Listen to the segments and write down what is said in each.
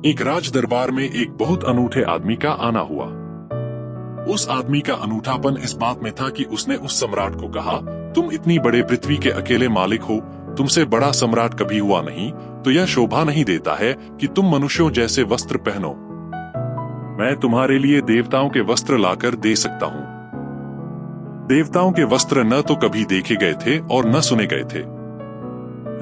एक राज दरबार में एक बहुत अनूठे आदमी का आना हुआ। उस आदमी का अनूठापन इस बात में था कि उसने उस सम्राट को कहा, तुम इतनी बड़े पृथ्वी के अकेले मालिक हो, तुमसे बड़ा सम्राट कभी हुआ नहीं, तो यह शोभा नहीं देता है कि तुम मनुष्यों जैसे वस्त्र पहनो। मैं तुम्हारे लिए देवताओं के वस्त्र लाकर दे सकता हूँ। देवताओं के वस्त्र न तो कभी देखे गए थे और न सुने गए थे।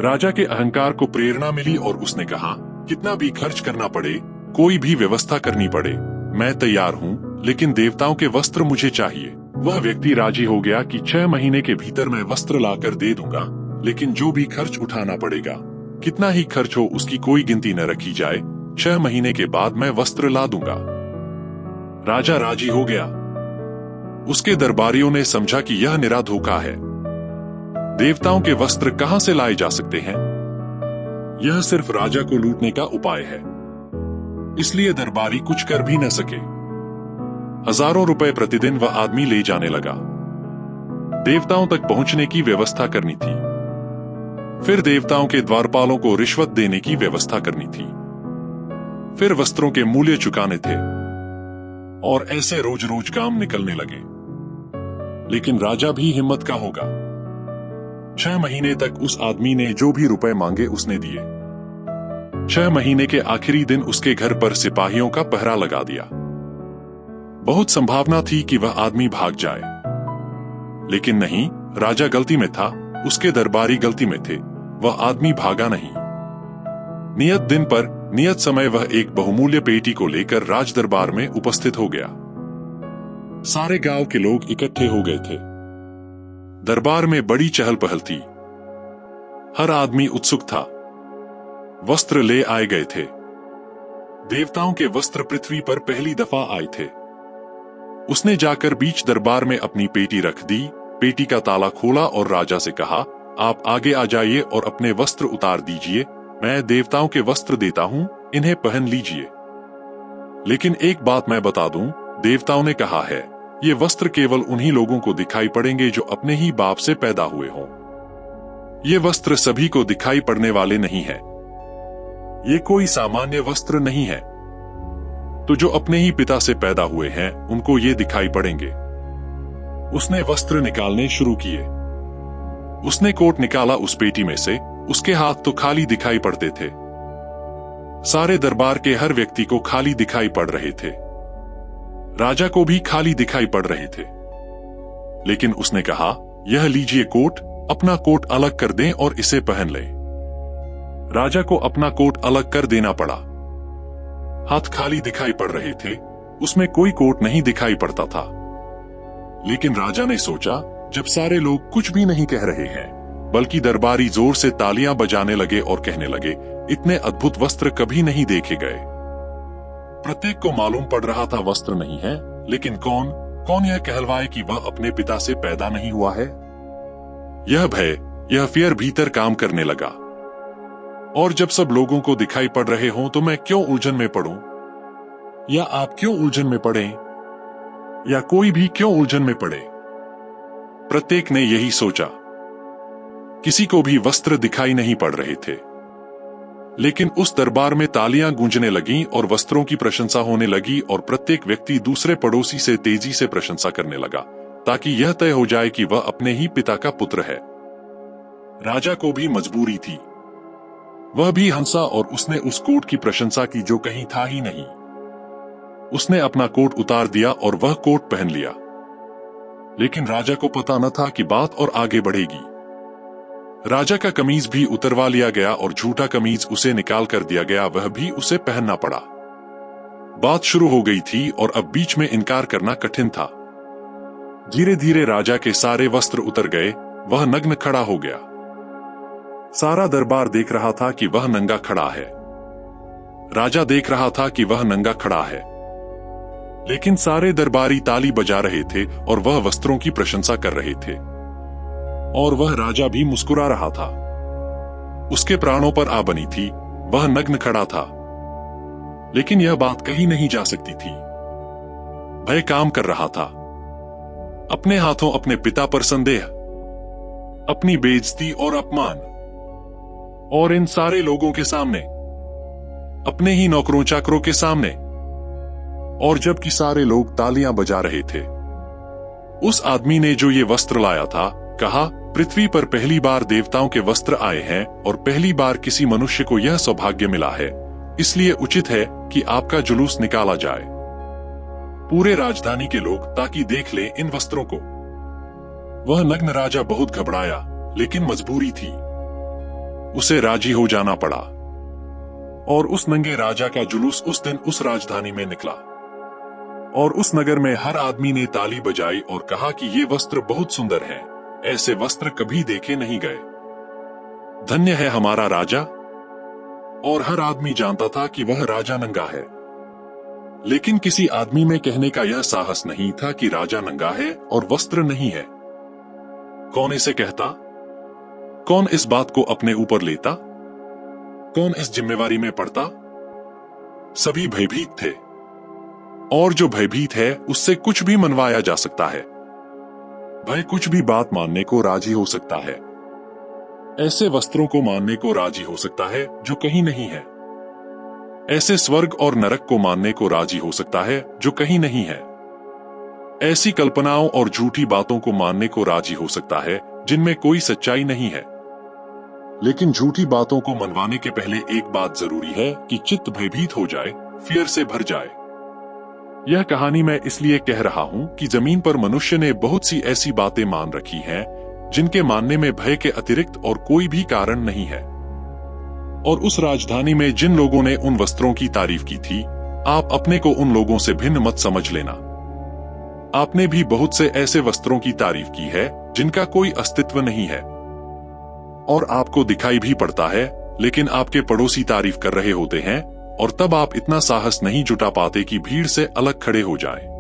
राजा के अहंकार को प्रेरणा मिली और उसने कहा, कितना भी खर्च करना पड़े, कोई भी व्यवस्था करनी पड़े, मैं तैयार हूँ, लेकिन देवताओं के वस्त्र मुझे चाहिए। वह व्यक्ति राजी हो गया कि 6 महीने के भीतर मैं वस्त्र लाकर दे दूंगा, लेकिन जो भी खर्च उठाना पड़ेगा, कितना ही खर्च हो उसकी कोई गिनती न रखी जाए, 6 महीने के बाद मैं वस्त्र ला दूंगा। राजा राजी हो गया। उसके दरबारियों ने समझा कि यह निरा धोखा है। देवताओं के वस्त्र कहां से लाए जा सकते हैं? यह सिर्फ राजा को लूटने का उपाय है। इसलिए दरबारी कुछ कर भी न सके। हजारों रुपए प्रतिदिन वह आदमी ले जाने लगा। देवताओं तक पहुंचने की व्यवस्था करनी थी। फिर देवताओं के द्वारपालों को रिश्वत देने की व्यवस्था करनी थी। फिर वस्त्रों के मूल्य चुकाने थे। और ऐसे रोज रोज काम निकलने लगे। लेकिन राजा भी हिम्मत का होगा। 6 महीने तक उस आदमी ने जो भी रुपए मांगे उसने दिए। 6 महीने के आखिरी दिन उसके घर पर सिपाहियों का पहरा लगा दिया। बहुत संभावना थी कि वह आदमी भाग जाए, लेकिन नहीं, राजा गलती में था, उसके दरबारी गलती में थे। वह आदमी भागा नहीं। नियत दिन पर नियत समय वह एक बहुमूल्य पेटी को लेकर राज दरबार में उपस्थित हो गया। सारे गांव के लोग इकट्ठे हो गए थे। दरबार में बड़ी चहल पहल थी। हर आदमी उत्सुक था। वस्त्र ले आए गए थे। देवताओं के वस्त्र पृथ्वी पर पहली दफा आए थे। उसने जाकर बीच दरबार में अपनी पेटी रख दी, पेटी का ताला खोला और राजा से कहा, आप आगे आ जाइए और अपने वस्त्र उतार दीजिए, मैं देवताओं के वस्त्र देता हूं, इन्हें पहन लीजिए। लेकिन एक बात मैं बता दूं, देवताओं ने कहा है, ये वस्त्र केवल उन्हीं लोगों को दिखाई पड़ेंगे जो अपने ही बाप से पैदा हुए हों। ये वस्त्र सभी को दिखाई पड़ने वाले नहीं है। ये कोई सामान्य वस्त्र नहीं है। तो जो अपने ही पिता से पैदा हुए हैं, उनको ये दिखाई पड़ेंगे। उसने वस्त्र निकालने शुरू किए। उसने कोट निकाला उस पेटी में से, उसके हाथ तो खाली दिखाई पड़ते थे। सारे दरबार के हर व्यक्ति को खाली दिखाई पड़ रहे थे। राजा को भी खाली दिखाई पड़ रहे थे। लेकिन उसने कहा, यह लीजिए कोट, अपना कोट अलग कर दें और इसे पहन लें। राजा को अपना कोट अलग कर देना पड़ा। हाथ खाली दिखाई पड़ रहे थे, उसमें कोई कोट नहीं दिखाई पड़ता था। लेकिन राजा ने सोचा, जब सारे लोग कुछ भी नहीं कह रहे हैं, बल्कि दरबारी जोर से तालियां बजाने लगे और कहने लगे, इतने अद्भुत वस्त्र कभी नहीं देखे गए। प्रत्येक को मालूम पड़ रहा था वस्त्र नहीं है, लेकिन कौन यह कहलवाए कि वह अपने पिता से पैदा नहीं हुआ है? यह भय, यह फियर भीतर काम करने लगा। और जब सब लोगों को दिखाई पड़ रहे हों तो मैं क्यों उलझन में पड़ूं? या आप क्यों उलझन में पड़े? या कोई भी क्यों उलझन में पड़े? प्रत्येक ने यही सोचा। किसी को भी वस्त्र दिखाई नहीं पड़ रहे थे। लेकिन उस दरबार में तालियां गूंजने लगीं और वस्त्रों की प्रशंसा होने लगी और प्रत्येक व्यक्ति दूसरे पड़ोसी से तेजी से प्रशंसा करने लगा, ताकि यह तय हो जाए कि वह अपने ही पिता का पुत्र है। राजा को भी मजबूरी थी। वह भी हंसा और उसने उस कोट की प्रशंसा की जो कहीं था ही नहीं। उसने अपना कोट उतार दिया और वह कोट पहन लिया। लेकिन राजा को पता न था कि बात और आगे बढ़ेगी। राजा का कमीज भी उतरवा लिया गया और झूठा कमीज उसे निकाल कर दिया गया, वह भी उसे पहनना पड़ा। बात शुरू हो गई थी और अब बीच में इनकार करना कठिन था। धीरे धीरे राजा के सारे वस्त्र उतर गए, वह नग्न खड़ा हो गया। सारा दरबार देख रहा था कि वह नंगा खड़ा है। राजा देख रहा था कि वह नंगा खड़ा है। लेकिन सारे दरबारी ताली बजा रहे थे और वह वस्त्रों की प्रशंसा कर रहे थे। और वह राजा भी मुस्कुरा रहा था। उसके प्राणों पर आ बनी थी, वह नग्न खड़ा था। लेकिन यह बात कही नहीं जा सकती थी। भय काम कर रहा था। अपने हाथों अपने पिता पर संदेह, अपनी बेइज्जती और अपमान, और इन सारे लोगों के सामने अपने ही नौकरों चाकरों के सामने। और जबकि सारे लोग तालियां बजा रहे थे, उस आदमी ने जो ये वस्त्र लाया था कहा, पृथ्वी पर पहली बार देवताओं के वस्त्र आए हैं और पहली बार किसी मनुष्य को यह सौभाग्य मिला है, इसलिए उचित है कि आपका जुलूस निकाला जाए, पूरे राजधानी के लोग, ताकि देख ले इन वस्त्रों को। वह नग्न राजा बहुत घबराया, लेकिन मजबूरी थी, उसे राजी हो जाना पड़ा। और उस नंगे राजा का जुलूस उस दिन उस राजधानी में निकला, और उस नगर में हर आदमी ने ताली बजाई और कहा कि ये वस्त्र बहुत सुंदर हैं, ऐसे वस्त्र कभी देखे नहीं गए, धन्य है हमारा राजा। और हर आदमी जानता था कि वह राजा नंगा है, लेकिन किसी आदमी में कहने का यह साहस नहीं था कि राजा नंगा है और वस्त्र नहीं है। कौन इसे कहता? कौन इस बात को अपने ऊपर लेता? कौन इस जिम्मेवारी में पड़ता? सभी भयभीत थे, और जो भयभीत है उससे कुछ भी मनवाया जा सकता है। भय कुछ भी बात मानने को राजी हो सकता है, ऐसे वस्त्रों को मानने को राजी हो सकता है जो कहीं नहीं है, ऐसे स्वर्ग और नरक को मानने को राजी हो सकता है जो कहीं नहीं है, ऐसी कल्पनाओं और झूठी बातों को मानने को राजी हो सकता है जिनमें कोई सच्चाई नहीं है। लेकिन झूठी बातों को मनवाने के पहले एक बात जरूरी है कि चित्त भयभीत हो जाए, फियर से भर जाए। यह कहानी मैं इसलिए कह रहा हूं कि जमीन पर मनुष्य ने बहुत सी ऐसी बातें मान रखी हैं जिनके मानने में भय के अतिरिक्त और कोई भी कारण नहीं है। और उस राजधानी में जिन लोगों ने उन वस्त्रों की तारीफ की थी, आप अपने को उन लोगों से भिन्न मत समझ लेना। आपने भी बहुत से ऐसे वस्त्रों की तारीफ की है जिनका कोई अस्तित्व नहीं है, और आपको दिखाई भी पड़ता है, लेकिन आपके पड़ोसी तारीफ कर रहे होते हैं, और तब आप इतना साहस नहीं जुटा पाते कि भीड़ से अलग खड़े हो जाएं।